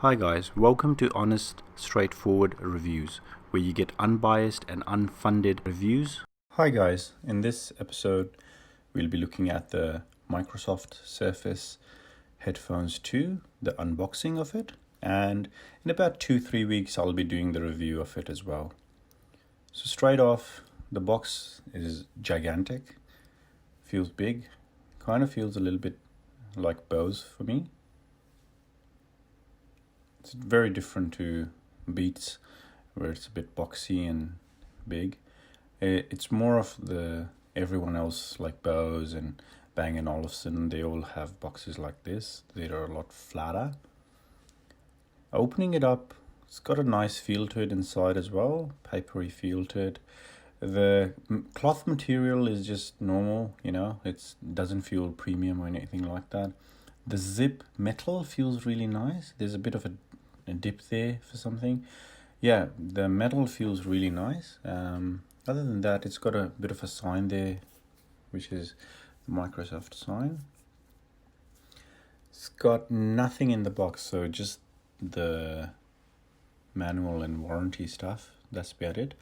Hi guys, welcome to Honest, Straightforward Reviews, where you get unbiased and unfunded reviews. Hi guys, in this episode we'll be looking at the Microsoft Surface Headphones 2, the unboxing of it, and in about 2-3 weeks I'll be doing the review of it as well. So straight off, the box is gigantic, feels big, kind of feels a little bit like Bose for me. It's very different to Beats, where it's a bit boxy and big. It's more of the everyone else, like Bose and Bang & Olufsen. They all have boxes like this. They are a lot flatter. Opening it up, it's got a nice feel to it inside as well, papery feel to it. The cloth material is just normal, it doesn't feel premium or anything like that. The zip metal feels really nice. There's a bit of a dip there for something. Yeah, the metal feels really nice. Other than that, it's got a bit of a sign there, which is the Microsoft sign. It's got nothing in the box, so just the manual and warranty stuff. That's about it.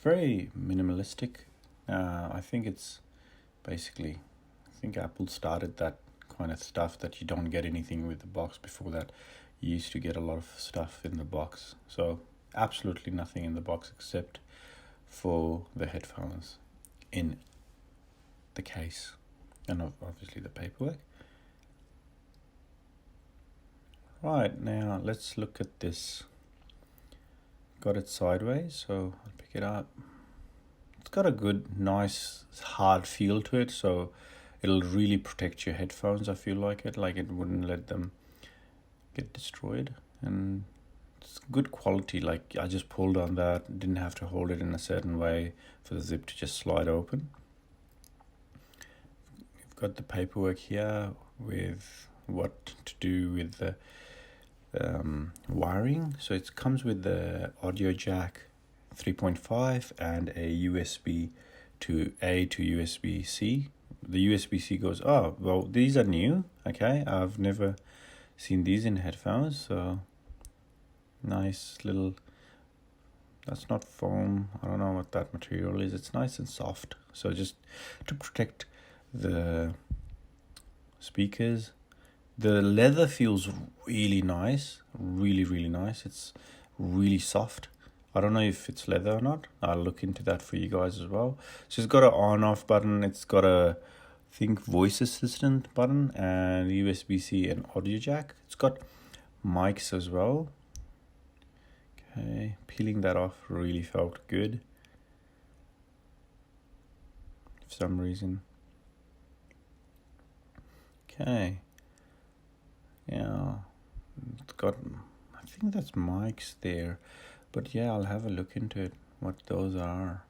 Very minimalistic. I think Apple started that kind of stuff, that you don't get anything with the box. Before that, you used to get a lot of stuff in the box. So absolutely nothing in the box except for the headphones in the case and obviously the paperwork. Right, now let's look at this. Got it sideways, so I'll pick it up. It's got a good, nice, hard feel to it, so it'll really protect your headphones. I feel like it wouldn't let them get destroyed, and it's good quality. Like, I just pulled on that, didn't have to hold it in a certain way for the zip to just slide open. We've got the paperwork here with what to do with the wiring. So it comes with the audio jack 3.5 and a USB to A to USB-C. The USB-C goes, oh, well, these are new. Okay, I've never seen these in headphones. So nice little, that's not foam, I don't know what that material is. It's nice and soft, so just to protect the speakers. The leather feels really nice, really nice. It's really soft. I don't know if it's leather or not. I'll look into that for you guys as well. So it's got an on-off button. It's got a voice assistant button and USB-C and audio jack. It's got mics as well. Okay, peeling that off really felt good for some reason. Okay, yeah, it's got, I think that's mics there, but yeah, I'll have a look into it, what those are.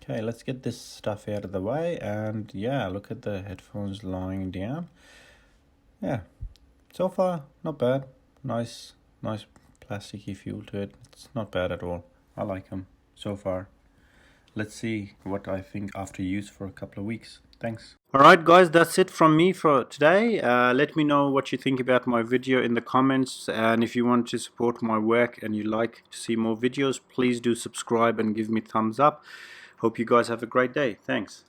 Okay, let's get this stuff out of the way, and yeah, look at the headphones lying down. Yeah, so far not bad. Nice plasticky feel to it. It's not bad at all. I like them so far. Let's see what I think after use for a couple of weeks. Thanks. Alright guys, that's it from me for today. Let me know what you think about my video in the comments, and if you want to support my work and you like to see more videos, please do subscribe and give me thumbs up. Hope you guys have a great day. Thanks.